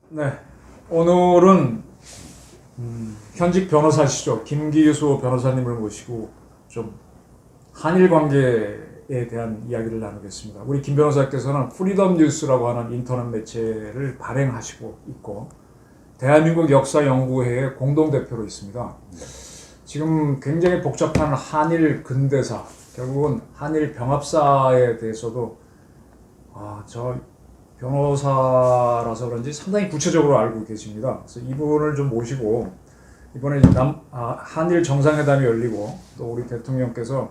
네, 오늘은 현직 변호사시죠. 김기수 변호사님을 모시고 좀 한일 관계에 대한 이야기를 나누겠습니다. 우리 김 변호사께서는 프리덤 뉴스라고 하는 인터넷 매체를 발행하시고 있고 대한민국 역사연구회의 공동대표로 있습니다. 지금 굉장히 복잡한 한일 근대사, 결국은 한일 병합사에 대해서도 저 변호사라서 그런지 상당히 구체적으로 알고 계십니다. 그래서 이분을 좀 모시고 이번에 한일 정상회담이 열리고 또 우리 대통령께서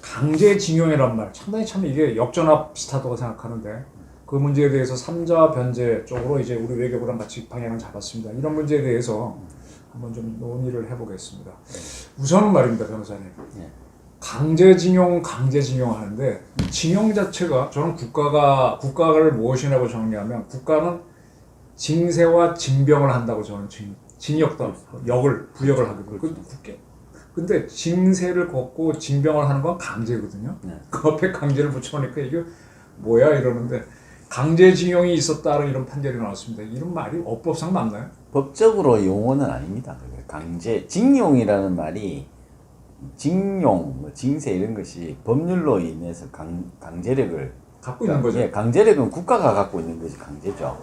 강제징용이란 말 상당히 참 이게 역전압 비슷하다고 생각하는데 그 문제에 대해서 3자 변제 쪽으로 이제 우리 외교부랑 같이 방향을 잡았습니다. 이런 문제에 대해서 한번 좀 논의를 해보겠습니다. 우선은 말입니다, 변호사님. 강제징용 하는데 징용 자체가 저는 국가를 무엇이라고 정리하면 국가는 징세와 징병을 한다고 저는 징역도 부역을 하게 되고 근데 징세를 걷고 징병을 하는 건 강제거든요. 그 앞에 강제를 붙여놓으니까 이게 뭐야 이러는데 강제징용이 있었다는 이런 판결이 나왔습니다. 이런 말이 어법상 맞나요? 법적으로 용어는 아닙니다. 징용이라는 말이 징용, 징세 이런 것이 법률로 인해서 강제력을 갖고 있는 거죠. 예, 강제력은 국가가 갖고 있는 것이 강제죠.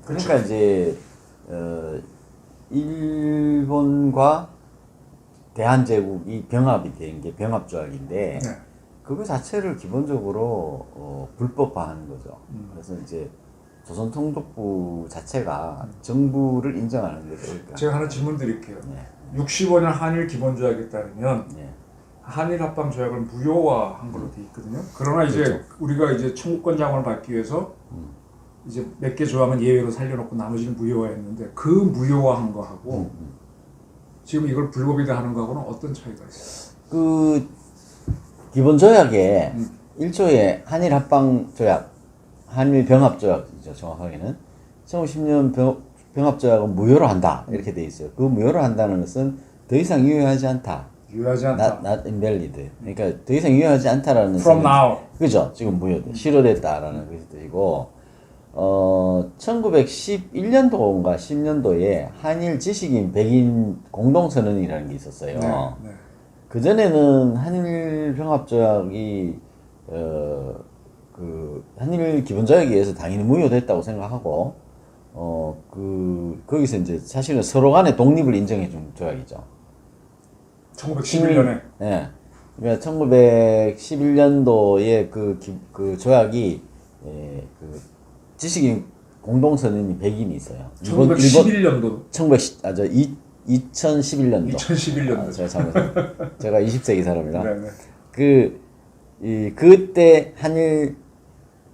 그러니까 이제 일본과 대한제국이 병합이 된 게 병합조약인데 네. 그거 자체를 기본적으로 불법화하는 거죠. 그래서 이제 조선통독부 자체가 정부를 인정하는 거죠. 그러니까. 제가 하나 질문 드릴게요. 네. 65년 한일 기본조약에 따르면 네. 한일 합방 조약을 무효화한 걸로 돼 있거든요. 그러나 이제 그렇죠. 우리가 이제 청구권 장관을 받기 위해서 이제 몇 개 조항은 예외로 살려놓고 나머지는 무효화했는데 그 무효화한 거하고 지금 이걸 불법이다 하는 거하고는 어떤 차이가 있어요? 그 기본 조약에 1조에 한일 합방 조약, 한일 병합 조약이죠. 정확하게는 1910년 병합 조약은 무효로 한다 이렇게 돼 있어요. 그 무효로 한다는 것은 더 이상 유효하지 않다. 유효하지 않다. Not invalid. 그러니까 더 이상 유효하지 않다라는 From now. 그죠? 지금 무효돼. 실효됐다라는 것이 뜻이고 1911년도인가 10년도에 한일 지식인 백인 공동선언이라는 게 있었어요. 네. 그전에는 한일 병합조약이 그 한일 기본조약에 의해서 당연히 무효됐다고 생각하고 거기서 이제 사실은 서로 간의 독립을 인정해 준 조약이죠. 1911년에. 네. 그러니까 1911년도에 그 조약이 그 지식인 공동선언이 100인이 있어요. 1911년도. 2011년도. 2011년도. 제가 20세기 사람이라. 네네. 그때 한일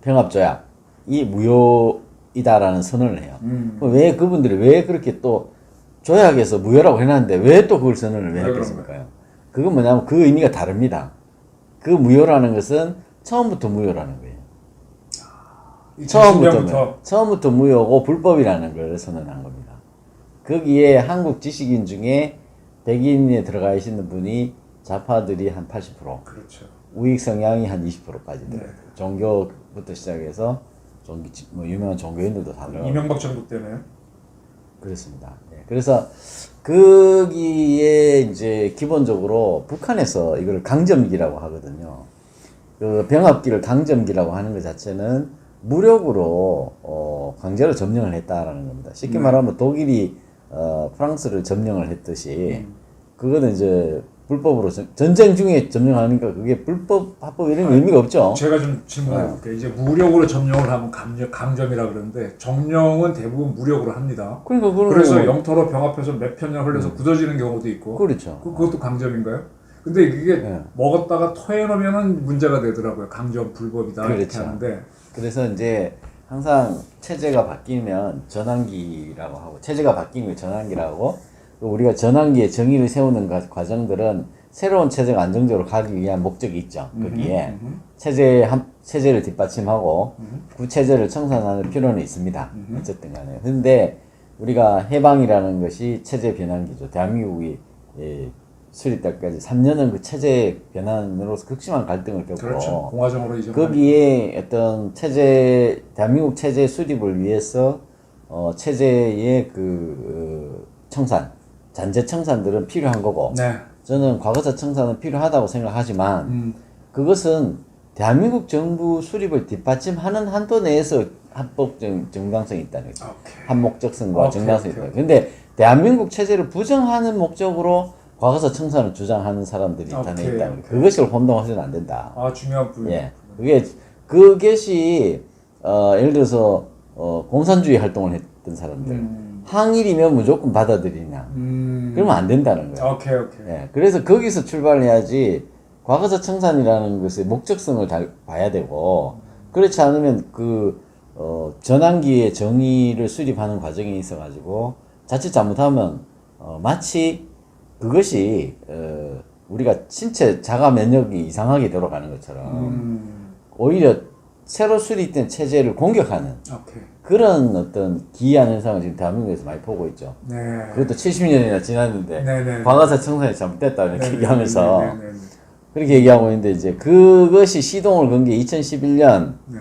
병합조약이 무효이다라는 선언을 해요. 왜 그분들이 왜 그렇게 또 조약에서 무효라고 해놨는데 왜 또 그걸 선언을 왜 했겠습니까? 그건 뭐냐면 그 의미가 다릅니다. 그 무효라는 것은 처음부터 무효라는 거예요. 처음부터 무효고 불법이라는 걸 선언한 겁니다. 거기에 한국 지식인 중에 백인에 들어가 있는 분이 좌파들이 한 80%, 그렇죠. 우익 성향이 한 20%까지 네. 종교부터 시작해서 유명한 종교인들도 다 들어가고. 이명박 정부 때문에. 그렇습니다. 네. 그래서 거기에 이제 기본적으로 북한에서 이걸 강점기라고 하거든요. 그 병합기를 강점기라고 하는 것 자체는 무력으로 강제로 점령을 했다라는 겁니다. 쉽게 말하면 독일이 프랑스를 점령을 했듯이 그거는 이제 불법으로 전쟁 중에 점령하니까 그게 불법, 합법 이런 의미가 없죠. 제가 좀 질문해 볼게요. 이제 무력으로 점령을 하면 강점이라 그러는데 점령은 대부분 무력으로 합니다. 그래서 영토로 병합해서 몇 편 년 흘려서 굳어지는 경우도 있고. 그렇죠. 그것도 강점인가요? 근데 이게 먹었다가 토해놓으면 문제가 되더라고요. 강점 불법이다 그렇죠. 이렇게 하는데. 그래서 이제 항상 체제가 바뀌면 전환기라고 하고 체제가 바뀌면 전환기라고 우리가 전환기에 정의를 세우는 과정들은 새로운 체제가 안정적으로 가기 위한 목적이 있죠. 거기에 체제를 뒷받침하고 구체제를 청산하는 필요는 있습니다. 어쨌든 간에. 근데 우리가 해방이라는 것이 체제 변환기죠. 대한민국이 수립 때까지 3년은 그 체제 변환으로서 극심한 갈등을 겪고 그렇죠. 공화정으로 이제 거기에 어떤 체제 대한민국 체제 수립을 위해서 체제의 그 청산 잔재 청산들은 필요한 거고 네. 저는 과거사 청산은 필요하다고 생각하지만 그것은 대한민국 정부 수립을 뒷받침하는 한도 내에서 합법 정당성이 있다는 거죠. 오케이. 한목적성과 오케이, 정당성이 오케이. 있다. 근데 대한민국 체제를 부정하는 목적으로 과거사 청산을 주장하는 사람들이 오케이, 단에 있다는 거예요. 오케이. 그것을 혼동하셔는 안 된다. 아 중요한 부분. 예. 그것이 예를 들어서 공산주의 활동을 했던 사람들 항일이면 무조건 받아들이냐. 그러면 안 된다는 거예요. 오케이 오케이. 예. 그래서 거기서 출발해야지 과거사 청산이라는 것의 목적성을 잘 봐야 되고 그렇지 않으면 전환기의 정의를 수립하는 과정에 있어 가지고 자칫 잘못하면 마치 그것이 우리가 신체 자가 면역이 이상하게 돌아가는 것처럼 오히려 새로 수립된 체제를 공격하는 오케이. 그런 어떤 기이한 현상을 지금 대한민국에서 많이 보고 있죠. 네. 그것도 70년이나 지났는데 네네. 과거사 청산이 잘못됐다 이렇게 네네. 얘기하면서 네네네. 그렇게 얘기하고 있는데 이제 그것이 시동을 건 게 2011년 네.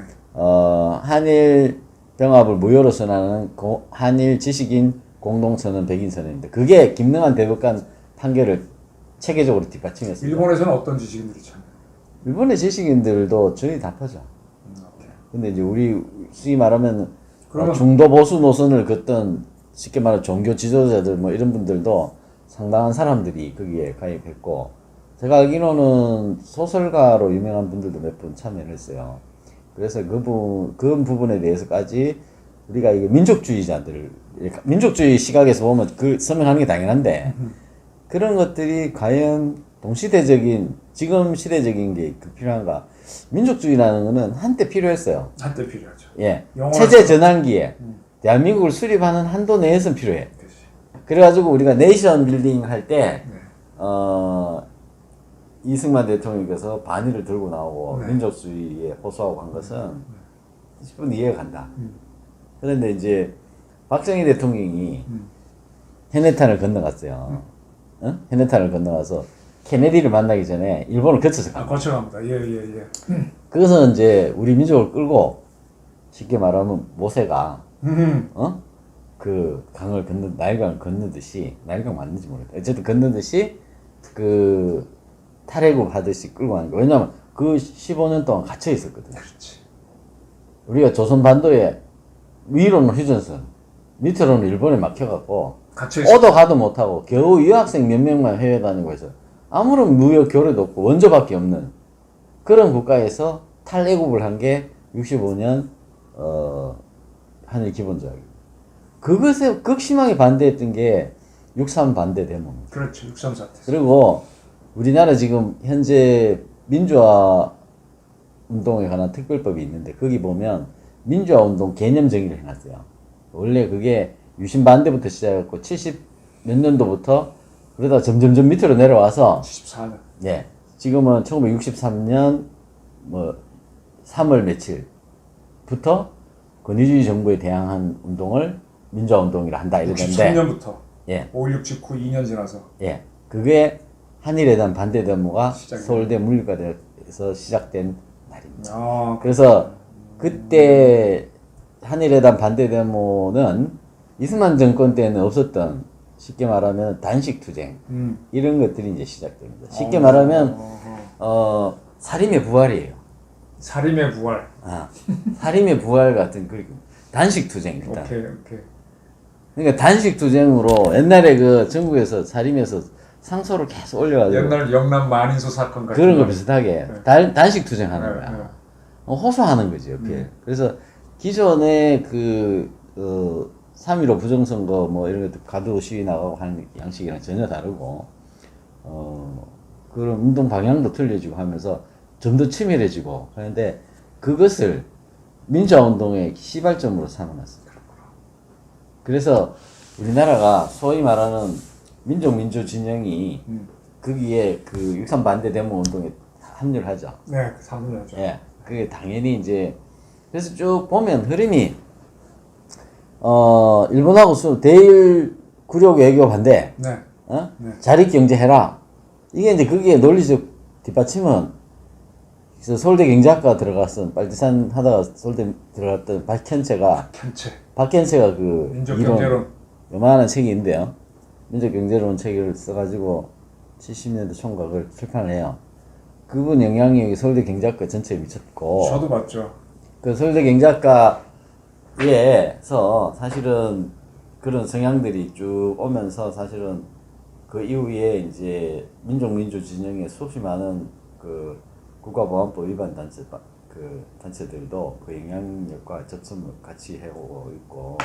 한일 병합을 무효로 선언하는 한일 지식인 공동선언 백인선언인데 그게 김능한 대법관 판결을 체계적으로 뒷받침했습니다. 일본에서는 어떤 지식인들이 참여? 일본의 지식인들도 전이 다 퍼져. 오케이. 근데 이제 우리 수위 말하면 그러면- 중도 보수 노선을 걷던 쉽게 말하면 종교 지도자들 뭐 이런 분들도 상당한 사람들이 거기에 가입했고 제가 알기로는 소설가로 유명한 분들도 몇 분 참여를 했어요. 그래서 그 부분에 대해서까지 우리가 이게 민족주의 시각에서 보면 그 서명하는 게 당연한데 그런 것들이 과연 동시대적인 지금 시대적인 게 필요한가? 민족주의라는 거는 한때 필요했어요. 한때 필요하죠. 예, 영원한 체제 전환기에 대한민국을 수립하는 한도 내에서는 필요해. 그렇지. 그래가지고 우리가 네이션 빌딩 할 때 네. 이승만 대통령께서 반의를 들고 나오고 네. 민족주의에 호소하고 한 것은 10분 이해가 간다. 그런데 이제 박정희 대통령이 해내탄을 건너갔어요. 응? 해내탄을 건너가서 케네디를 만나기 전에 일본을 거쳐서 아 간 거쳐갑니다. 예예예. 그것은 이제 우리 민족을 끌고 쉽게 말하면 모세가 그 강을 나일강을 건너듯이 나일강 맞는지 모르겠다. 어쨌든 건너듯이 그 탈해국 하듯이 끌고 가는 거예요. 왜냐면 그 15년 동안 갇혀 있었거든요. 그렇지. 우리가 조선 반도에 위로는 휴전선, 밑으로는 일본에 막혀갖고 갇혀 있어. 오도 가도 못하고 겨우 유학생 몇 명만 해외 다니고 해서 아무런 무역 교류도 없고 원조밖에 없는 그런 국가에서 탈애국을 한 게 65년 한일 기본조약입니다. 그것에 극심하게 반대했던 게 6.3 반대 데모입니다. 그렇죠. 6.3 사태. 그리고 우리나라 지금 현재 민주화 운동에 관한 특별법이 있는데 거기 보면 민주화 운동 개념 정의를 해놨어요. 원래 그게 유신 반대부터 시작했고 70 몇 년도부터 그러다 점점점 밑으로 내려와서 74년. 예 지금은 1963년 뭐 3월 며칠부터 권위주의 정부에 대항한 운동을 민주화 운동이라 한다 이러는데 63년부터. 예 5.16 직후 2년 지나서. 예, 그게 한일회담 반대 데모가 시작이네. 서울대 물리과대에서 시작된 날입니다. 아 그래서 그때 한일회담 반대 데모는 이승만 정권 때는 없었던 쉽게 말하면 단식 투쟁 이런 것들이 이제 시작됩니다. 쉽게 말하면 살인의 부활이에요. 살인의 부활. 살인의 부활 같은 그 단식 투쟁 일단. 오케이 오케이. 그러니까 단식 투쟁으로 옛날에 그 전국에서 살인해서 상소를 계속 올려가지고 옛날 영남 만인소 사건 같은 그런 거 거. 비슷하게 네. 단식 투쟁하는 네, 거야. 네. 호소하는 거지 옆에. 그래서 기존에 그 3.15 부정선거 뭐 이런 것들 가두 시위 나가고 하는 양식이랑 전혀 다르고 그런 운동 방향도 틀려지고 하면서 좀 더 치밀해지고 하는데 그것을 민주화 운동의 시발점으로 삼아놨습니다. 그래서 우리나라가 소위 말하는 민족 진영이 거기에 그 6.3 반대 데모 운동에 합류를 하죠. 네, 3년이죠. 예, 그게 당연히 이제 그래서 쭉 보면 흐름이 일본하고 대일 구력 외교 반대, 네. 네. 자립 경제 해라. 이게 이제 그게 논리적 뒷받침은 서울대 경제학과 들어갔던 빨치산 하다가 서울대 들어갔던 박현채가 그 민족경제론 요만한 책이 있는데요. 민족경제론 책을 써가지고 70년대 총각을 출판을 해요. 그분 영향력이 서울대 경제학과 전체에 미쳤고. 저도 봤죠. 그 서울대 경제학과에서 사실은 그런 성향들이 쭉 오면서 사실은 그 이후에 이제 민족 진영에 수없이 많은 그 국가보안법 위반 단체들도 그 영향력과 접점을 같이 해오고 있고,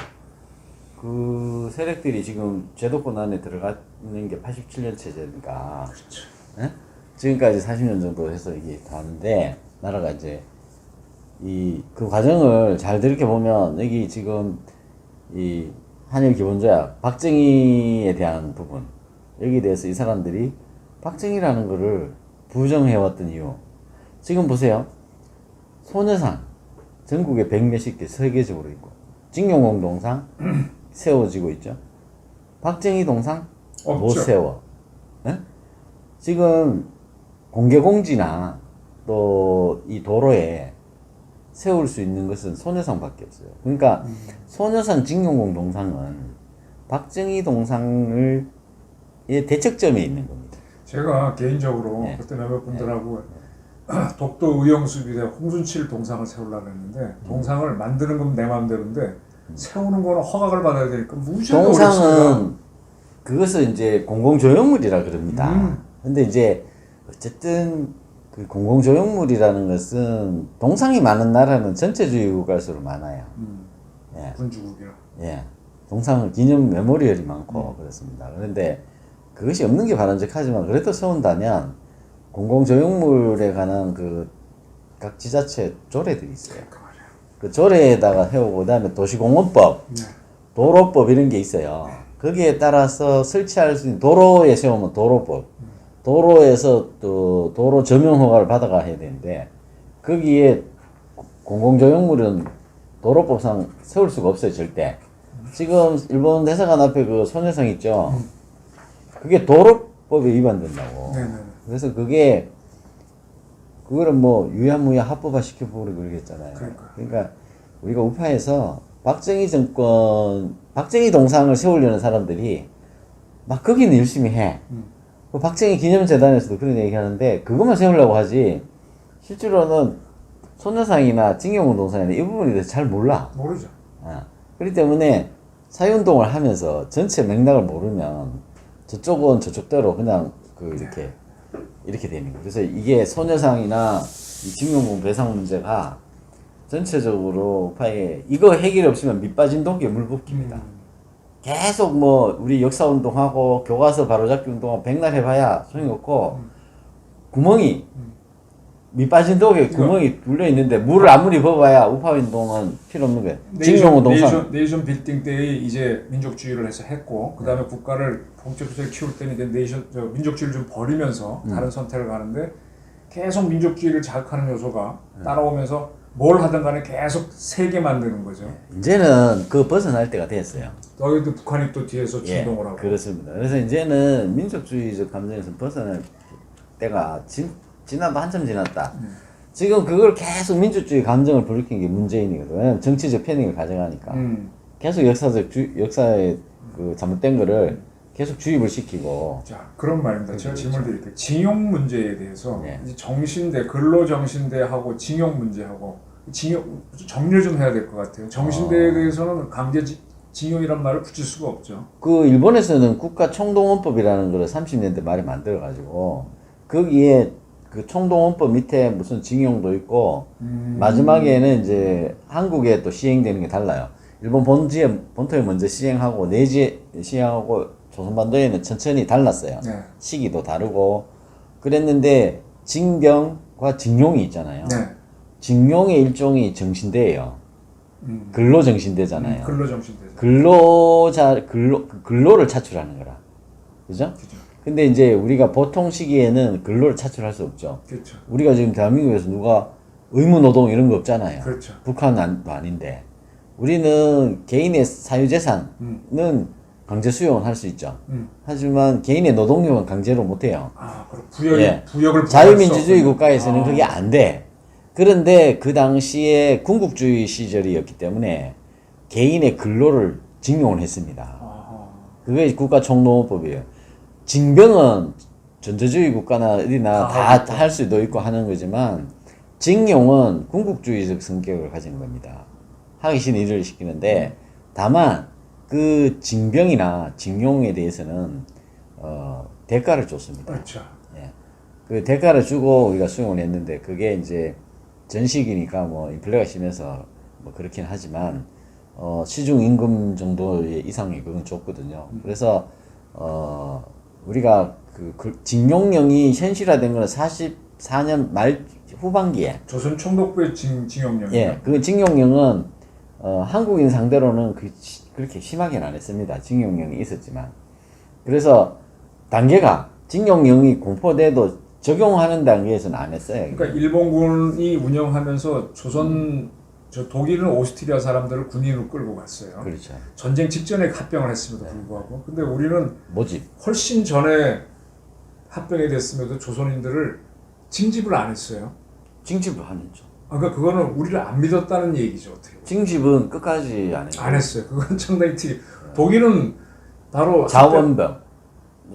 그 세력들이 지금 제도권 안에 들어가는 게 87년 체제니까. 그렇죠. 예? 지금까지 40년 정도 해서 이게 다는데, 나라가 이제 그 과정을 잘 들이켜 보면 여기 지금 이 한일 기본조약 박정희에 대한 부분, 여기에 대해서 이 사람들이 박정희라는 거를 부정해왔던 이유. 지금 보세요. 소녀상 전국에 100몇십 개 세계적으로 있고, 징용공 동상 세워지고 있죠. 박정희 동상 못 세워. 네? 지금 공개공지나 또 이 도로에 세울 수 있는 것은 소녀상밖에 없어요. 그러니까 소녀상 징용공 동상은 박정희 동상을 대척점에 있는 겁니다. 제가 개인적으로 그때 몇몇 분들하고 독도 의용수비대 홍순칠 동상을 세우려고 했는데, 동상을 만드는 건 내 마음대로인데 세우는 거는 허가를 받아야 되니까 무지하게 어렵습니다. 동상은 그것은 이제 공공조형물이라 그럽니다. 근데 이제 어쨌든 그 공공조형물이라는 것은 동상이 많은 나라는 전체주의 국가일수록 많아요. 예. 군주국이라. 예. 동상은 기념 메모리얼이 많고 그렇습니다. 그런데 그것이 없는 게 바람직하지만 그래도 세운다면 공공조형물에 관한 그 각 지자체 조례들이 있어요. 그 조례에다가 해오고, 그 다음에 도시공원법, 도로법 이런 게 있어요. 거기에 따라서 설치할 수 있는, 도로에 세우면 도로법, 도로에서 또 도로 점용 허가를 받아가야 되는데, 거기에 공공조형물은 도로법상 세울 수가 없어요, 절대. 지금 일본 대사관 앞에 그 소녀상 있죠? 그게 도로법에 위반된다고. 그래서 그거를 뭐 유야무야 합법화 시켜보려고 그러겠잖아요. 그러니까 우리가 우파에서 박정희 동상을 세우려는 사람들이 막 거기는 열심히 해. 박정희 기념재단에서도 그런 얘기 하는데, 그것만 세우려고 하지 실제로는 소녀상이나 징용공 동상이나 이 부분에 대해서 잘 몰라. 모르죠. 그렇기 때문에 사회운동을 하면서 전체 맥락을 모르면 저쪽은 저쪽대로 그냥 이렇게 되는 거예요. 그래서 이게 소녀상이나 이 징용공 배상 문제가 전체적으로 우파에 이거 해결이 없으면 밑빠진 독에 물 붓깁니다. 계속 뭐 우리 역사운동하고 교과서 바로잡기 운동하고 백날 해봐야 소용이 없고, 구멍이 밑빠진 독에 구멍이 뚫려 있는데 물을 아무리 부어봐야 우파운동은 필요 없는 거예요. 징용공 동상 네이션 빌딩 때의 이제 민족주의를 해서 했고, 그 다음에 국가를 본격적으로 키울 때는 이제 민족주의를 좀 버리면서 다른 선택을 가는데, 계속 민족주의를 자극하는 요소가 따라오면서 뭘 하든 간에 계속 세게 만드는 거죠. 이제는 그 벗어날 때가 됐어요. 너희도 북한이 또 뒤에서 진동을 하고. 그렇습니다. 그래서 이제는 민족주의적 감정에서 벗어날 때가 지나도 한참 지났다. 지금 그걸 계속 민주주의 감정을 불러킨 게 문재인이거든요. 왜냐면 정치적 패닉을 가져가니까. 계속 역사의 그 잘못된 거를 계속 주입을 시키고. 자, 그런 말입니다. 제가 질문을 드릴게요. 징용 문제에 대해서 이제 정신대, 근로정신대하고 징용 문제하고 정리를 좀 해야 될 것 같아요. 정신대에 대해서는 강제 징용이란 말을 붙일 수가 없죠. 그 일본에서는 국가총동원법이라는 걸 30년대 말에 만들어가지고, 거기에 그 총동원법 밑에 무슨 징용도 있고, 마지막에는 이제 한국에 또 시행되는 게 달라요. 일본 본토에 먼저 시행하고, 내지에 시행하고, 조선반도에는 천천히 달랐어요. 시기도 다르고 그랬는데, 징병과 징용이 있잖아요. 징용의 일종이 정신대예요. 근로정신대잖아요. 근로를 차출하는 거라. 그죠? 근데 이제 우리가 보통 시기에는 근로를 차출할 수 없죠. 우리가 지금 대한민국에서 누가 의무노동 이런 거 없잖아요. 북한도 아닌데. 우리는 개인의 사유재산은 강제 수용을 할 수 있죠. 하지만 개인의 노동력은 강제로 못해요. 아, 그럼 자유민주주의 부여를 부여할 수 없군요. 국가에서는 그게 안 돼. 그런데 그 당시에 군국주의 시절이었기 때문에 개인의 근로를 징용을 했습니다. 아하. 그게 국가총농업법이에요. 징병은 전제주의 국가나 어디나 다 할 수도 있고 하는 거지만 징용은 군국주의적 성격을 가진 겁니다. 하기 싫은 일을 시키는데 다만 그 징병이나 징용에 대해서는 대가를 줬습니다. 그렇죠. 예. 그 대가를 주고 우리가 수용을 했는데 그게 이제 전시기니까 뭐 인플레가 심해서 뭐 그렇긴 하지만 시중 임금 정도의 이상이 그건 줬거든요. 그래서 우리가 그 징용령이 현실화된 거는 44년 말 후반기에 조선 총독부의 징용령. 예, 그 징용령은 한국인 상대로는 그렇게 심하게는 안 했습니다. 징용령이 있었지만 그래서 단계가 징용령이 공포돼도 적용하는 단계에서는 안 했어요. 그러니까 일본군이 운영하면서 독일은 오스트리아 사람들을 군인으로 끌고 갔어요. 그렇죠. 전쟁 직전에 합병을 했음에도 불구하고. 근데 우리는 모집. 훨씬 전에 합병이 됐음에도 조선인들을 징집을 안 했어요. 징집을 안 했죠. 그러니까 그거는 우리를 안 믿었다는 얘기죠, 어떻게 보면. 징집은 끝까지 안 했죠. 안 했어요. 그건 상당히 독일은 바로 자원병.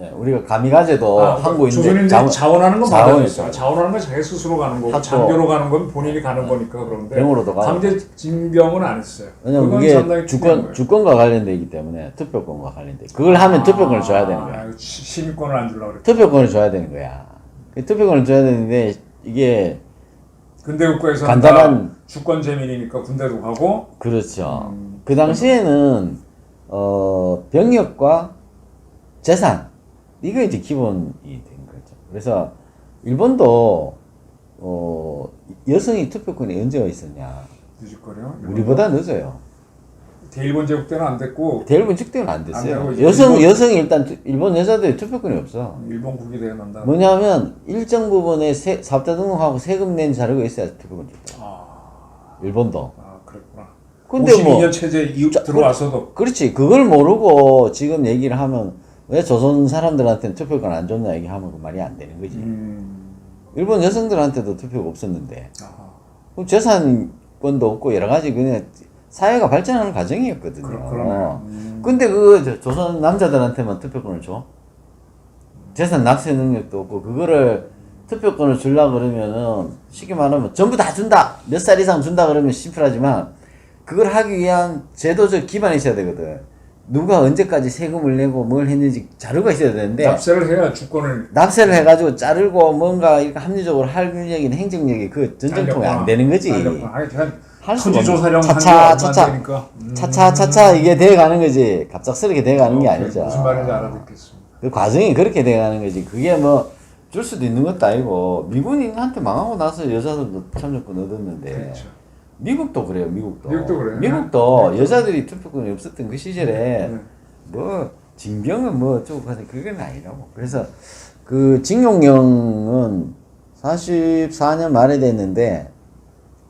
예, 우리가 가미가제도 하고 있는데 조선인들이 자원하는 건 자원이죠. 맞아요. 자원하는 건 자기 스스로 가는 거고 학교, 장교로 가는 건 본인이 가는 거니까 그런데 병으로도 가고. 강제 징병은 안 했어요. 왜냐면 그건 그게 상당히 중요한 거예요. 주권과 관련돼 있기 때문에 투표권과 관련돼. 그걸 하면 투표권을 줘야 되는 거야. 시민권을 안 주려고 그랬죠. 투표권을 줘야 되는 거야. 그 투표권을 줘야 되는데 이게 근대 국가에서는 간단한 주권 재민이니까 군대도 가고. 그렇죠. 그 당시에는 병역과 재산 이거 이제 기본이 된 거죠. 그래서 일본도 여성이 투표권이 언제가 있었냐? 늦을거려. 우리보다 늦어요. 대일본 제국 때는 안 됐고 대일본 직대는 안 됐어요. 안 되고 여성이 일단 일본 여자들이 투표권이 없어. 일본국이 되는다. 뭐냐면 일정 부분에 사업자 등록하고 세금 낸 자료가 있어야 투표권 줬다. 일본도. 그랬구나. 근데 52년 체제 이후 들어와서도 그렇지. 그걸 모르고 지금 얘기를 하면 왜 조선 사람들한테는 투표권 안 줬냐 얘기하면 그 말이 안 되는 거지. 일본 여성들한테도 투표가 없었는데 그럼 재산권도 없고 여러 가지 그냥 사회가 발전하는 과정이었거든요. 근데 그 조선 남자들한테만 투표권을 줘? 재산 납세 능력도 없고 그거를 투표권을 주려고 그러면은 쉽게 말하면 전부 다 준다! 몇 살 이상 준다 그러면 심플하지만 그걸 하기 위한 제도적 기반이 있어야 되거든. 누가 언제까지 세금을 내고 뭘 했는지 자료가 있어야 되는데 납세를 해야 주권을 납세를 해가지고 자르고 뭔가 이렇게 합리적으로 할균력이나 행정력이 그 전정통이 안 되는 거지. 할 수가 조사령 차차 이게 돼가는 거지. 갑작스럽게 돼가는 게 아니죠. 무슨 말인지 알아듣겠습니다. 그 과정이 그렇게 돼가는 거지. 그게 뭐 줄 수도 있는 것도 아니고 미군인한테 망하고 나서 여자들도 참여권 얻었는데 그렇죠. 미국도 그래요. 미국도 그래요. 미국도 네. 여자들이 투표권이 없었던 그 시절에 뭐 징병은 뭐 어쩌고 그건 아니라고. 그래서 그 징용령은 44년 말에 됐는데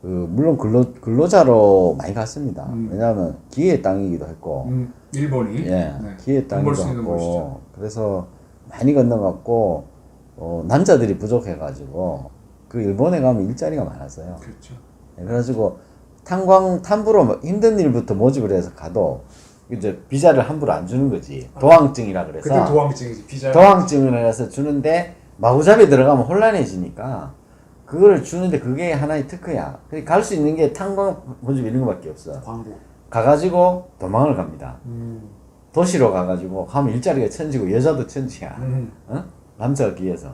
물론 근로자로 많이 갔습니다. 왜냐하면 기회의 땅이기도 했고 일본이 기회의 돈 벌 수 땅이기도 있는 했고 곳이죠. 그래서 많이 건너갔고 남자들이 부족해가지고 그 일본에 가면 일자리가 많았어요. 그렇죠. 그래가지고 탐부로 힘든 일부터 모집을 해서 가도 이제 비자를 함부로 안 주는 거지. 도항증이라 그래서. 그때 도항증이지 비자. 도항증을 해서 주는데 마구잡이 들어가면 혼란해지니까 그거를 주는데 그게 하나의 특허야. 갈 수 있는 게 탄광 모집 이런 거밖에 없어. 광고. 가가지고 도망을 갑니다. 도시로 가가지고 가면 일자리가 천지고 여자도 천지야. 남자가 비해서.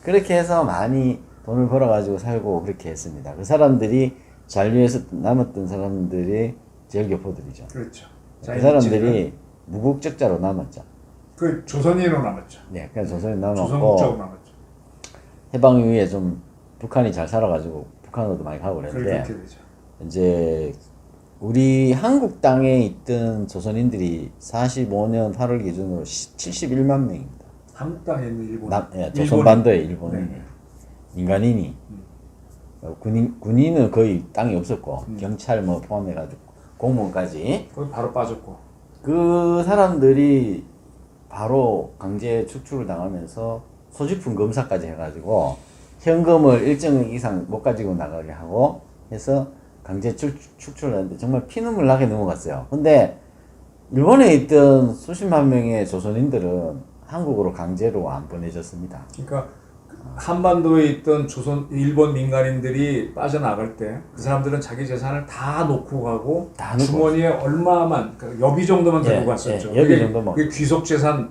그렇게 해서 많이 돈을 벌어가지고 살고 그렇게 했습니다. 그 사람들이 잔류해서 남았던 사람들이 제일교포들이죠. 그렇죠. 그 사람들이 무국적자로 남았죠. 그 조선인으로 남았죠. 네, 그냥 조선이 남았고 조선국적으로 남았죠. 해방 이후에 좀 북한이 잘 살아가지고 북한으로도 많이 가고 그렇게 그랬는데 되죠. 이제 우리 한국 땅에 있던 조선인들이 45년 8월 기준으로 71만 명입니다. 한국 땅에 있는 일본. 조선반도에 일본이 네. 민간인이 군인은 거의 땅이 없었고 경찰 뭐 포함해가지고 공무원까지. 거기 바로 빠졌고. 그 사람들이 바로 강제 축출을 당하면서 소지품 검사까지 해가지고 현금을 일정 이상 못 가지고 나가게 하고 해서 강제 축출을 했는데 정말 피눈물 나게 넘어갔어요. 근데 일본에 있던 수십만 명의 조선인들은 한국으로 강제로 안 보내졌습니다. 그러니까 한반도에 있던 일본 민간인들이 빠져나갈 때 그 사람들은 자기 재산을 다 놓고 가고 다 놓고 주머니에 얼마만 그러니까 여비 정도만 들고 갔었죠. 여비 그게- 정도만. 그게 귀속 재산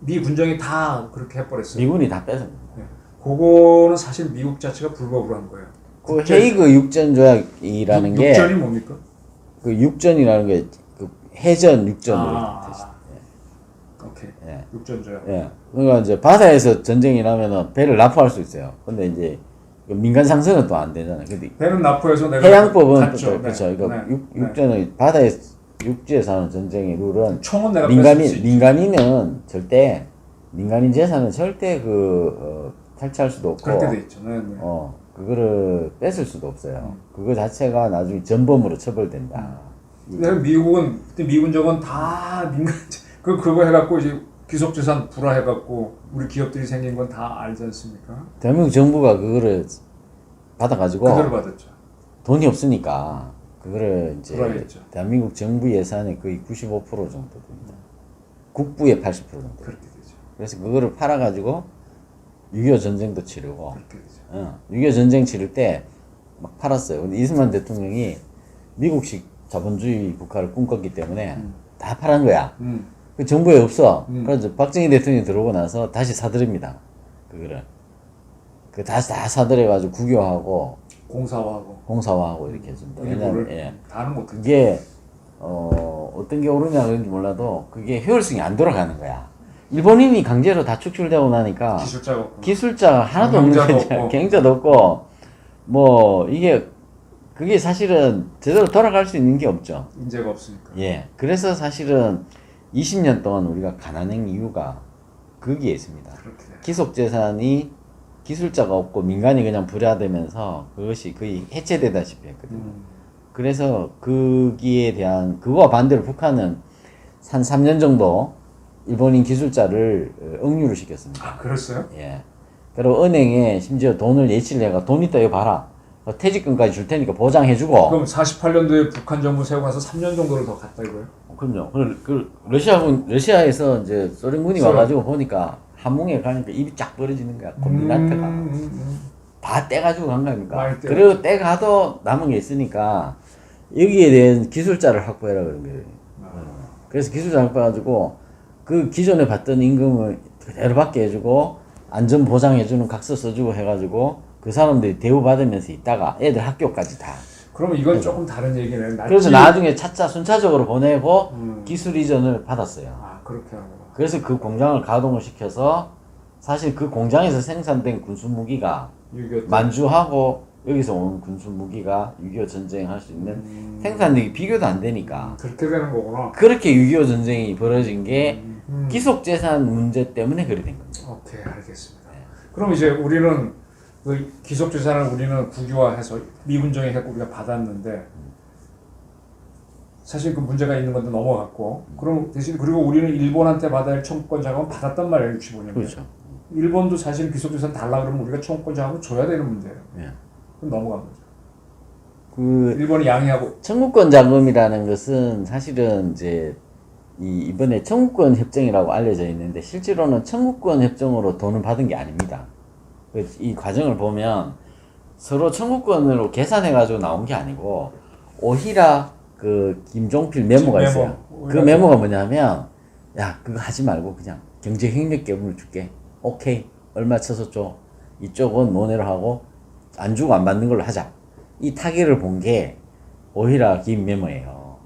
미 군정이 다 그렇게 해버렸어요. 미군이 다 뺏었습니다. 네. 그거는 사실 미국 자체가 불법으로 한 거예요. 그 헤이그 육전조약이라는 게 육전이 뭡니까? 그 육전이라는 게 그 해전 육전으로 뜻이. 오케이. 예. 육전조약. 예. 그러니까 이제 바다에서 전쟁이 나면은 배를 납포할 수 있어요. 근데 이제 민간 상선은 또 안 되잖아요. 근데 배는 납포해서 내가 해양법은 갔죠. 또 그렇죠. 네. 그러니까 네. 육전의 바다에 육지에서 하는 전쟁의 룰은 총은 내가 뺏을 수 있지. 민간인은 절대 민간인 재산은 절대 탈취할 수도 없고 그렇게 돼 있죠. 네, 네. 그거를 뺏을 수도 없어요. 그거 자체가 나중에 전범으로 처벌된다. 근데 미국은 그때 미군정은 다 민간 그거 해갖고 이제 귀속재산 불화해갖고 우리 기업들이 생긴 건 다 알지 않습니까? 대한민국 정부가 그거를 받아가지고 그대로 받았죠. 돈이 없으니까 그거를 이제 불화했죠. 대한민국 정부 예산의 거의 95% 정도 됩니다. 국부의 80% 정도. 그렇게 되죠. 그래서 그거를 팔아가지고 6.25 전쟁도 치르고 그렇게 되죠. 6.25 전쟁 치를 때 막 팔았어요. 근데 이승만 대통령이 미국식 자본주의 국가를 꿈꿨기 때문에 다 팔은 거야. 그 정부에 없어. 그래서 박정희 대통령이 들어오고 나서 다시 사들입니다. 그거를. 다시 다 사들여가지고 국유화하고 공사화하고 이렇게 해줍니다. 왜냐면, 다는 못했죠. 그게, 어떤 게 옳으냐 그런지 몰라도 그게 효율성이 안 돌아가는 거야. 일본인이 강제로 다 축출되고 나니까 기술자가 하나도 없는 거죠. 경자도 없고, 그게 사실은 제대로 돌아갈 수 있는 게 없죠. 인재가 없으니까. 예. 그래서 사실은 20년 동안 우리가 가난한 이유가 거기에 있습니다. 기속재산이 기술자가 없고 민간이 그냥 부랴되면서 그것이 거의 해체되다시피 했거든요. 그래서 거기에 대한, 그거와 반대로 북한은 한 3년 정도 일본인 기술자를 억류를 시켰습니다. 아, 그랬어요? 예. 그리고 은행에 심지어 돈을 예치를 해가 돈 있다 이거 봐라. 퇴직금까지 줄 테니까 보장해주고. 그럼 48년도에 북한 정부 세우고 가서 3년 정도를 더 갔다 이거예요? 그럼요. 러시아에서 이제 소련군이 와가지고 보니까 함흥에 가니까 입이 쫙 벌어지는 거야. 콤비나트가. 다 떼가지고 간 거니까. 그리고 떼가도 남은 게 있으니까 여기에 대한 기술자를 확보해라 그런 거예요. 그래서 기술자 확보해가지고 그 기존에 받던 임금을 그대로 받게 해주고 안전 보장해주는 각서 써주고 해가지고 그 사람들이 대우받으면서 있다가 애들 학교까지 다. 그러면 이건 조금 다른 얘기네. 그래서 나중에 순차적으로 보내고 기술 이전을 받았어요. 아, 그렇게 하구나. 그래서 그 공장을 가동을 시켜서 사실 그 공장에서 생산된 군수 무기가 만주하고 여기서 온 군수 무기가 6.25 전쟁 할 수 있는 생산력이 비교도 안 되니까 그렇게 되는 거구나. 그렇게 6.25 전쟁이 벌어진 게 기속재산 문제 때문에 그리 된 겁니다. 오케이, 알겠습니다. 그럼 이제 우리는 그 기속재산을 우리는 국유화해서 미군정에 해고 우리가 받았는데 사실 그 문제가 있는 건데 넘어갔고 그럼 대신 그리고 우리는 일본한테 받아야 할 청구권 자금은 받았단 말이에요. 65년에. 그렇죠. 일본도 사실 기속재산 달라 그러면 우리가 청구권 자금을 줘야 되는 문제예요. 예. 그럼 넘어간 거죠. 그 일본이 양해하고 청구권 자금이라는 것은 사실은 이제 이번에 청구권 협정이라고 알려져 있는데 실제로는 청구권 협정으로 돈을 받은 게 아닙니다. 이 과정을 보면 서로 청구권으로 계산해가지고 나온 게 아니고 오히려 그 김종필 메모가 있어요. 그 메모가 뭐냐면 야 그거 하지 말고 그냥 경제협력계획을 줄게. 오케이 얼마 쳐서 줘. 이쪽은 논의를 하고 안 주고 안 받는 걸로 하자. 이 타결을 본 게 오히려 긴 메모예요.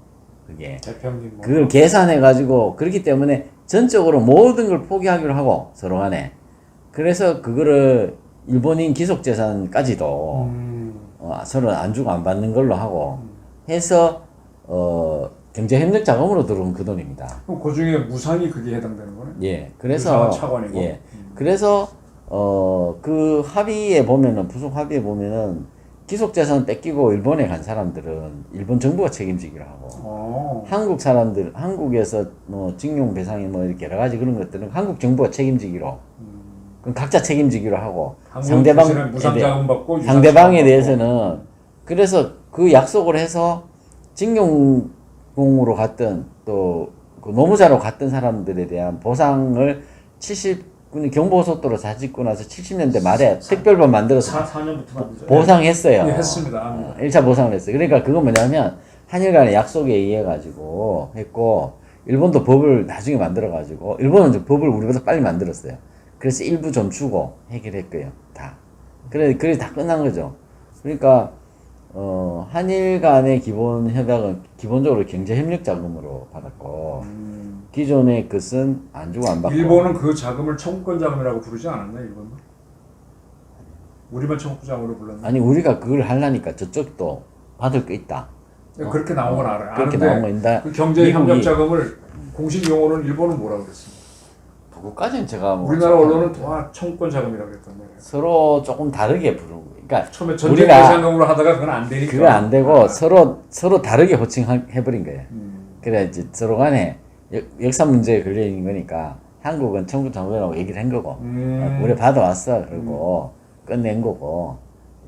그게 대표님 그걸 계산해가지고 그렇기 때문에 전적으로 모든 걸 포기하기로 하고 서로 간에 그래서 그거를 일본인 기속재산까지도 서로 안 주고 안 받는 걸로 하고 해서 경제협력 자금으로 들어온 그 돈입니다. 그럼 그 중에 무상이 그게 해당되는 거네? 예, 그래서 차관이고. 예, 그래서 그 합의에 보면은 부속 합의에 보면은 기속 재산 뺏기고 일본에 간 사람들은 일본 정부가 책임지기로 하고 한국 사람들 한국에서 뭐 징용 배상이 뭐 이렇게 여러 가지 그런 것들은 한국 정부가 책임지기로 그럼 각자 책임지기로 하고 상대방은 무상 자금 받고 상대방에 대해서는 그래서 그 약속을 해서 징용공으로 갔던 또 그 노무자로 갔던 사람들에 대한 보상을 경부고속도로 다 짓고 나서 70년대 말에 특별법 만들어서 4년부터 만들죠. 보상했어요. 네, 했습니다. 1차 보상을 했어요. 그러니까 그건 뭐냐면 한일 간의 약속에 의해 가지고 했고 일본도 법을 나중에 만들어 가지고 일본은 이제 법을 우리보다 빨리 만들었어요. 그래서 일부 좀 주고 해결했고요. 다. 그래 다 끝난 거죠. 그러니까 한일 간의 기본 협약은 기본적으로 경제 협력 자금으로 받았고 기존의 것은 안 주고 안 받고. 일본은 그 자금을 청구권 자금이라고 부르지 않았나 일본은? 우리만 청구권 자금으로 불렀나? 아니 우리가 그걸 하려니까 저쪽도 받을 거 있다. 그렇게 나온 건 알아요. 그렇게 나온 거 있다. 그 경제 협력 자금을 공식 용어로는 일본은 뭐라고 그랬습니까? 그거까지는 제가 뭐 우리나라 언론은 다 청구권 자금이라고 그랬단 말이에요. 서로 조금 다르게 부르는 거. 그러니까 처음에 전쟁 배상금으로 하다가 그건 안 되니까. 그거 안 되고 서로 다르게 호칭해 버린 거예요. 그래 이제 서로 간에 역사 문제에 걸려 있는 거니까 한국은 청구 자금이라고 얘기를 한 거고 우리 받아왔어 그러고 끝낸 거고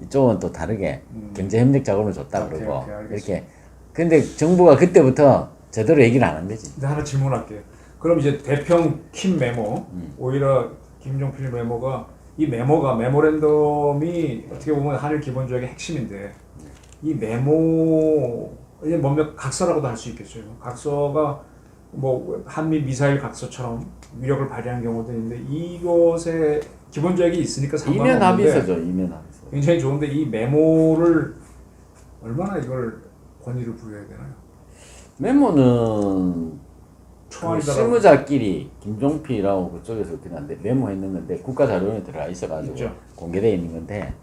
이쪽은 또 다르게 경제 협력 자금을 줬다 그러고 이렇게. 근데 정부가 그때부터 제대로 얘기를 안 한 거지. 근데 하나 질문할게요. 그럼 이제 대평 킴 메모, 오히려 김종필 메모가 이 메모랜덤이 어떻게 보면 한일 기본조약의 핵심인데 이 메모 이제 몇몇 각서라고도 할 수 있겠죠. 각서가 뭐 한미 미사일 각서처럼 위력을 발휘한 경우도 있는데 이것에 기본조약이 있으니까 이면 상관없는데 합의서죠. 이면 합의서. 굉장히 좋은데 이 메모를 얼마나 이걸 권위를 부여해야 되나요? 메모는 그 초안이다라고 실무자끼리 김종필하고 그쪽에서 그냥 메모했는 건데 국가자료원에 들어가 있어가지고 있죠. 공개되어 있는 건데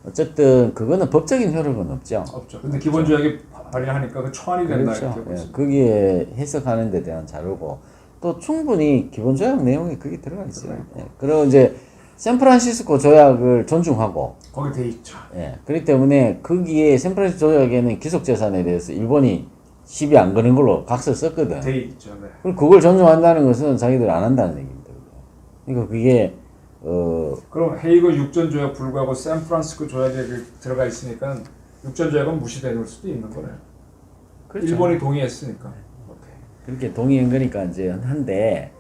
어쨌든 그거는 법적인 효력은 없죠. 없죠. 근데 기본조약이 발휘하니까 그 초안이 된다 그렇죠. 이렇게 보고 예, 있습니다. 거기에 해석하는 데 대한 자료고 또 충분히 기본조약 내용이 거기 들어가 있어요. 예, 그리고 이제 샌프란시스코 조약을 존중하고 거기 돼 있죠. 예, 그렇기 때문에 거기에 샌프란시스코 조약에는 기속재산에 대해서 일본이 시비 안 거는 걸로 각서를 썼거든. 돼 있죠. 네. 그럼 그걸 존중한다는 것은 자기들 안 한다는 얘기입니다. 그러니까 그게 그럼 헤이그 육전조약 불구하고 샌프란시스코 조약에 들어가 있으니까 육전조약은 무시되는 수도 있는 거네요. 그렇죠. 일본이 동의했으니까. 그렇게 동의한 거니까 이제 한데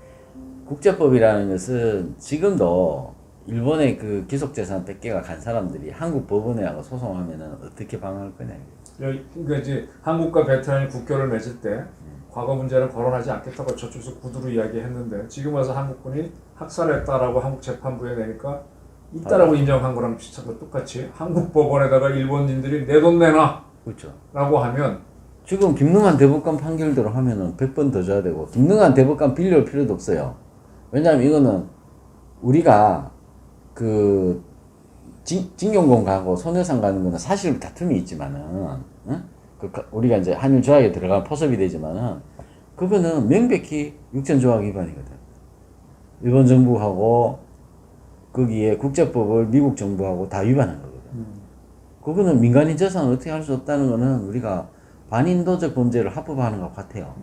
국제법이라는 것은 지금도 일본의 그 기속재산 뺏겨가 간 사람들이 한국 법원에 가서 소송하면은 어떻게 방어할 거냐. 그러니까 이제 한국과 베트남이 국교를 맺을 때 과거 문제는 거론하지 않겠다고 저쪽에서 구두로 이야기했는데 지금 와서 한국군이 학살했다라고 한국 재판부에 내니까 있다라고 인정한 거랑 비슷하고 똑같이 한국 법원에다가 일본인들이 내 돈 내놔 그렇죠. 라고 하면 지금 김능한 대법관 판결대로 하면은 100번 더 줘야 되고 김능한 대법관 빌려올 필요도 없어요. 왜냐하면 이거는 우리가 그 징용공 가고 소녀상 가는 거는 사실 다툼이 있지만은 응? 우리가 이제 한일 조약에 들어가면 포섭이 되지만은 그거는 명백히 육전조약 위반이거든. 일본 정부하고 거기에 국제법을 미국 정부하고 다 위반한 거거든. 그거는 민간인 재산을 어떻게 할 수 없다는 거는 우리가 반인도적 범죄를 합법화하는 것 같아요.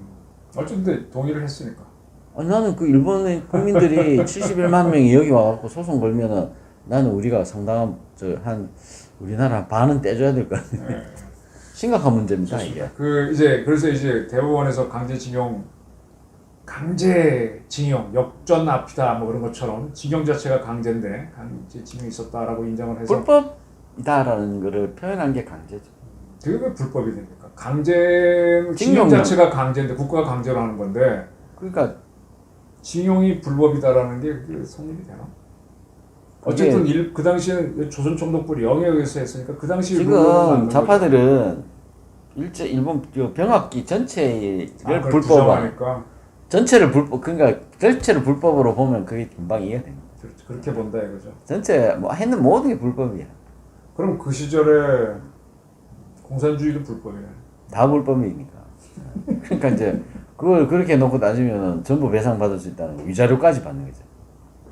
어쨌든 동의를 했으니까. 나는 그 일본의 국민들이 71만 명이 여기 와갖고 소송 걸면은 나는 우리가 상당한 한 우리나라 반은 떼줘야 될 것 같은데 네. 심각한 문제입니다 이게. 그래서 이제 대법원에서 강제징용, 역전 앞이다 뭐 그런 것처럼 징용 자체가 강제인데 강제징용이 있었다라고 인정을 해서 불법이다라는 거를 표현한 게 강제죠. 그게 왜 불법이 됩니까? 징용 자체가 강제인데 국가가 강제로 하는 건데 그러니까 징용이 불법이다라는 게 그게 성립이 되나? 어쨌든 그 당시에는 조선총독부 영해에서 했으니까 그 당시 지금 좌파들은 일본 병합기 전체를 불법하니까 전체를 불법으로 보면 그게 금방 이해가 됩니다. 그렇게 본다 이거죠. 전체 뭐 했는 모든 게 불법이야. 그럼 그 시절에 공산주의도 불법이네. 다 불법이니까. 그러니까 이제 그걸 그렇게 놓고 따지면은 전부 배상 받을 수 있다는 거, 위자료까지 받는 거죠.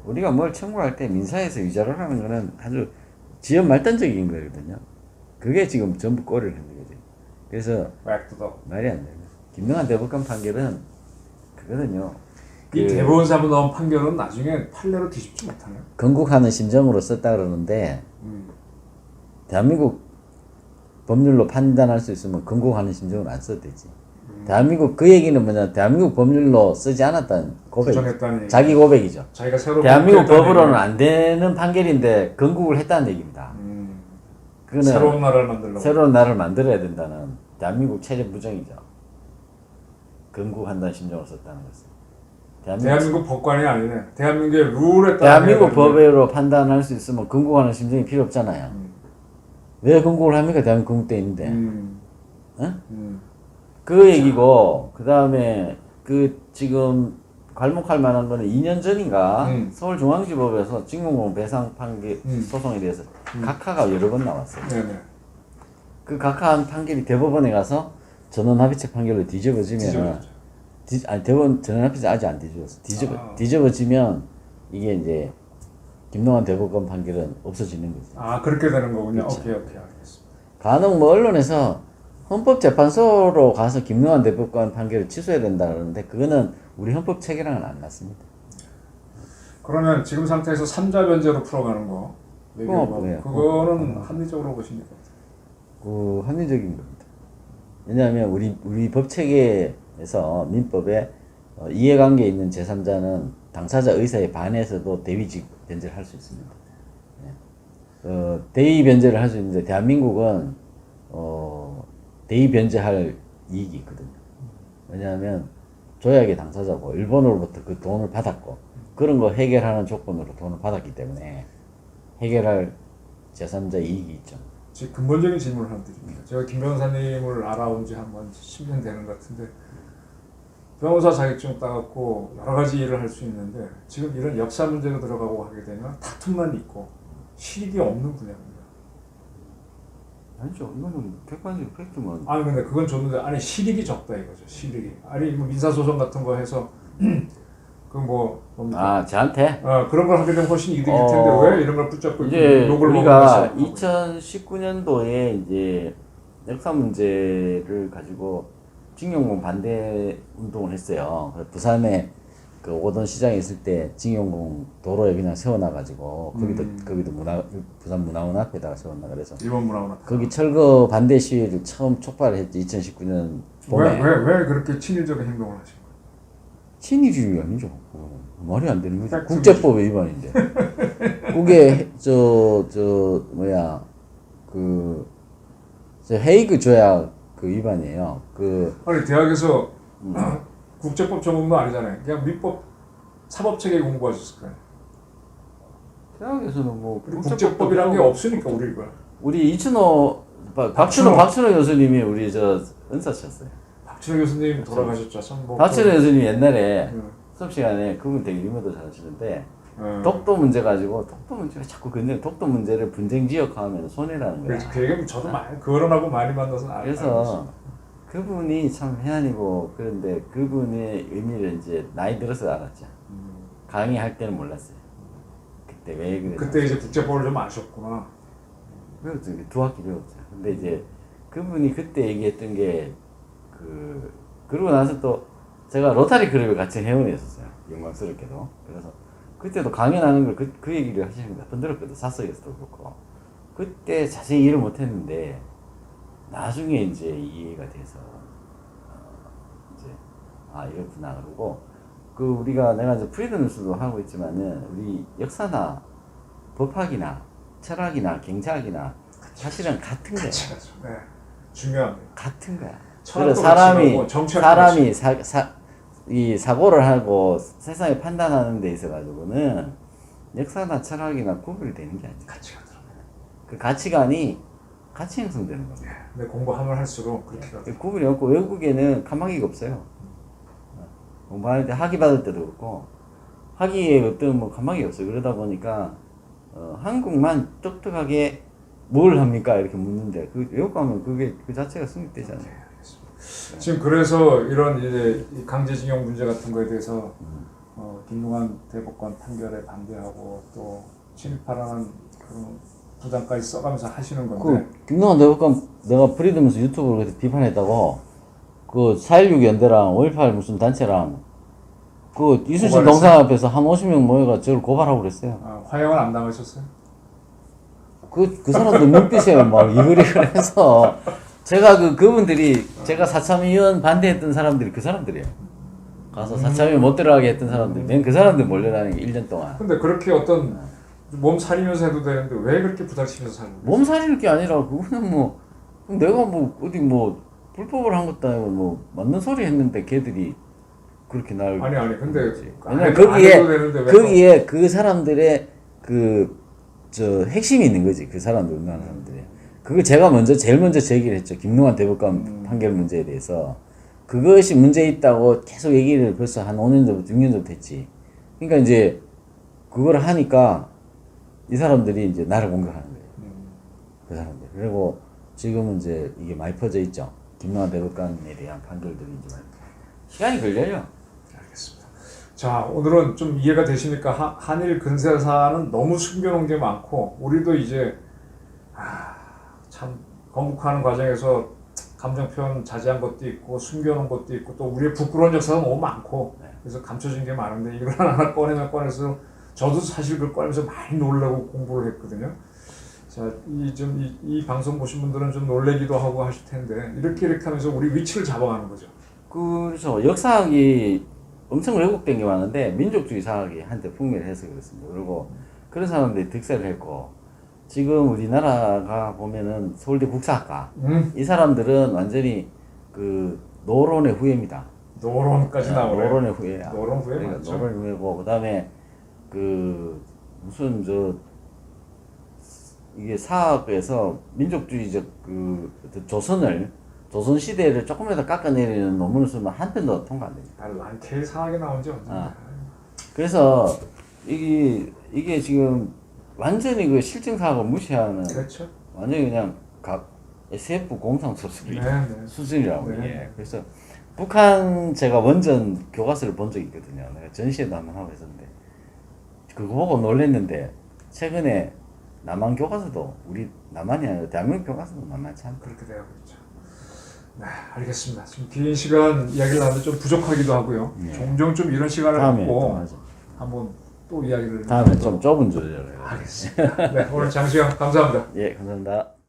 우리가 뭘 청구할 때 민사에서 위자료라는 거는 아주 지연 말단적인 거거든요. 그게 지금 전부 꼬리를 흔든 거지. 그래서 웩도덕. 말이 안 돼요. 김동완 대법관 판결은 그거든요. 이 대법원사무 나온 판결은 나중에 판례로 뒤집지 못하네요. 건국하는 심정으로 썼다 그러는데 대한민국 법률로 판단할 수 있으면 건국하는 심정으로 안 써도 되지. 대한민국 그 얘기는 뭐냐, 대한민국 법률로 쓰지 않았다는 고백, 부정했다는 자기 고백이죠. 자기가 새로 대한민국 건국했다는 법으로는 얘기예요. 안 되는 판결인데 건국을 했다는 얘기입니다. 그거는 새로운 나라를 만들려고. 새로운 나라를 만들어야 된다는 대한민국 체제 부정이죠. 건국한다는 심정으로 썼다는 것은. 대한민국 법관이 아니네. 대한민국의 룰에 따라. 대한민국 법으로 판단할 수 있으면 건국하는 심정이 필요 없잖아요. 왜 건국을 합니까? 대한민국 건국돼 있는데. 응? 그 얘기고, 그 다음에 그 지금 괄목할 만한 거는 2년 전인가 서울중앙지법에서 징용공 배상 판결 소송에 대해서 각하가 여러 번 나왔어요. 네네. 그 각하한 판결이 대법원에 가서 전원합의체 판결로 뒤집어지면 아니 대법원 전원합의체 아직 안 뒤집었어. 뒤집어지면 이게 이제 김동완 대법관 판결은 없어지는 거지. 아 그렇게 되는 거군요. 그렇죠. 오케이 알겠습니다. 간혹 뭐 언론에서 헌법재판소로 가서 김동완 대법관 판결을 취소해야 된다 그러는데 그거는 우리 헌법 체계랑은 안 맞습니다. 그러면 지금 상태에서 3자 변제로 풀어가는 거. 그거는 합리적으로 보십니까? 그 합리적인 겁니다. 왜냐하면 우리 법 체계에서 민법에 이해관계에 있는 제3자는 당사자 의사에 반해서도 대위직 변제를 할 수 있습니다. 대위 변제를 할 수 있는데 대한민국은 대위 변제할 이익이 있거든요. 왜냐하면 조약의 당사자고 일본으로부터 그 돈을 받았고 그런 거 해결하는 조건으로 돈을 받았기 때문에 해결할 제3자 이익이 있죠. 지금 근본적인 질문을 하나 드립니다. 제가 김 변호사님을 알아온 지 한 10년 되는 것 같은데 변호사 자격증 따갖고 여러 가지 일을 할 수 있는데 지금 이런 역사 문제로 들어가고 하게 되면 다툼만 있고 실익이 없는 분야입니다. 아니죠. 이거는 객관적 팩트만. 아니 근데 그건 좋은데 아니 실익이 적다 이거죠. 실익이. 아니 뭐 민사소송 같은 거 해서 그 뭐 아 저한테? 그런 걸 하게 되면 훨씬 이득일 텐데 왜 이런 걸 붙잡고 이제 욕을 우리가 2019년도에 이제 역사 문제를 가지고 징용공 반대 운동을 했어요. 부산에 그 오던 시장에 있을 때 징용공 도로에 그냥 세워놔가지고 거기도 부산 문화원 앞에다가 세웠나 그래서 일본 문화원 앞에 거기 철거 반대 시위를 처음 촉발했지 2019년 봄에. 왜 그렇게 친일적인 행동을 하신 거예요? 친일이 아니죠. 말이 안 되는 거죠. 국제법 위반인데. 그게 저 헤이그 조약 그 위반이에요. 아니 대학에서 국제법 전공도 아니잖아요. 그냥 민법 사법체계 공부하셨을 거예요. 대학에서는 뭐 국제법이란 게 없으니까 우리 박춘호 교수님이 우리 저 은사셨어요. 박춘호 교수님 돌아가셨죠. 박춘호 교수님 옛날에 수업 시간에 그분 되게 유머도 잘하시는데 독도 문제 가지고 독도 문제가 자꾸 독도 문제를 분쟁 지역화하면 손해라는 거야. 그 얘기는 저도 많이 그거하고 많이 만나서 그래서 그분이 참 해안이고 그런데 그분의 의미를 이제 나이 들어서 알았죠. 강의할 때는 몰랐어요. 그때 왜 그랬나. 그때 이제 국제법을 좀 아셨구나. 배웠죠. 2학기 배웠죠. 근데 이제 그분이 그때 얘기했던 게 그러고 나서 또 제가 로타리 클럽에 같이 회원이었어요. 영광스럽게도. 그래서 그때도 강연하는 걸 그 얘기를 하시는 거 몇 번 들었거든. 사석에서도 그렇고. 그때 자세히 이해를 못 했는데 나중에 이제 이해가 돼서 이제 이렇구나 그러고 내가 이제 프리덤 뉴스도 하고 있지만은 우리 역사나 법학이나 철학이나 경제학이나 사실은 같은 거야. 네, 중요합니다. 같은 거야. 그래서 사람이 이 사고를 하고 세상을 판단하는 데 있어 가지고는 역사나 철학이나 구분이 되는 게 아니야. 가치가 들어가요. 그 가치관이 가치 형성되는 겁니다. 근데 공부하면 할수록 그렇게 가요. 구분이 없고 외국에는 칸막이가 없어요. 공부할 때 학위 받을 때도 그렇고 학위에 어떤 뭐 칸막이가 없어요. 그러다 보니까 한국만 똑똑하게 뭘 합니까 이렇게 묻는데 외국 가면 그게 그 자체가 성립되잖아요. 네, 알겠습니다. 지금 그래서 이런 이제 강제징용 문제 같은 거에 대해서 김동완 대법관 판결에 반대하고 또 친일파라는 그런 부담까지 써가면서 하시는 건데. 그 김동완 대법관 내가 프리덤에서 유튜브로 그때 비판했다고 그 4.16 연대랑 5.18 무슨 단체랑 그 이순신 고발했어요? 동상 앞에서 한 50명 모여가 저를 고발하고 그랬어요. 화형은 안 당하셨어요? 그 사람들 눈빛에 막 이글이글 해서 제가 그분들이 제가 사참위원 반대했던 사람들이 그 사람들이에요. 가서 사참위원 못 들어가게 했던 사람들. 맨 그 사람들 몰려다니는 게 1년 동안. 근데 그렇게 어떤 몸 사리면서 해도 되는데 왜 그렇게 부닥치면서 사는 거예요? 몸살일 게 아니라 그거는 뭐 내가 뭐 어디 뭐 불법을 한 것도 아니고 뭐 맞는 소리 했는데 걔들이 그렇게 날 아니 근데 왜냐면 안 해도 되는데 왜 거기에 그 사람들의 그 저 핵심이 있는 거지. 그 사람들 운동하는 사람들이. 그걸 제가 제일 먼저 제기를 했죠. 김동완 대법관 판결 문제에 대해서. 그것이 문제 있다고 계속 얘기를 벌써 한 5년 전부터 6년 전부터 했지. 그러니까 이제 그걸 하니까 이 사람들이 이제 나를 공격하는 거예요. 그 사람들. 그리고 지금은 이제 이게 많이 퍼져 있죠. 김동완 대법관에 대한 판결들이 이제 많이. 시간이 걸려요. 알겠습니다. 자, 오늘은 좀 이해가 되십니까? 한일 근세사는 너무 숨겨놓은 게 많고 우리도 이제 참 건국하는 과정에서 감정 표현 자제한 것도 있고 숨겨놓은 것도 있고 또 우리의 부끄러운 역사가 너무 많고 그래서 감춰진 게 많은데 이걸 하나 꺼내서 저도 사실 그걸 꺼내면서 많이 놀라고 공부를 했거든요. 자, 이 방송 보신 분들은 좀 놀래기도 하고 하실 텐데 이렇게 하면서 우리 위치를 잡아가는 거죠. 그래서 역사학이 엄청 왜곡된 게 많은데 민족주의 사학이 한때 풍미해서 그렇습니다. 그리고 그런 사람들이 득세를 했고 지금 우리나라가 보면은 서울대 국사학과 이 사람들은 완전히 그 노론의 후예입니다. 노론까지 나오네. 노론의 후예야. 노론 후예 그러니까 맞죠? 노론의 후예고 그다음에 그 무슨 이게 사학에서 민족주의적 조선 시대를 조금이라도 깎아내리는 논문을 쓰면 한 편도 통과 안 됩니다. 란케 사학에 나온 지 언제? 그래서 이게 지금 완전히 그 실증 사학을 무시하는 그렇죠. 완전히 그냥 SF 공상 소설이 수준이라고 네. 이게. 그래서 북한 제가 원전 교과서를 본 적이 있거든요. 내가 전시회도 한번 하고 했었는데 그거 보고 놀랐는데 최근에 남한 교과서도 우리 남한이 아니라 대한민국 교과서도 만만치 않다. 그렇게 되고 있죠. 네, 알겠습니다. 지금 긴 시간 이야기를 하는데 좀 부족하기도 하고요. 종종 좀 이런 시간을 갖고 한번 또 이야기를 다음에 좀 좁은 주제로 해요. 알겠습니다. 네, 오늘 장시간 감사합니다. 예, 감사합니다.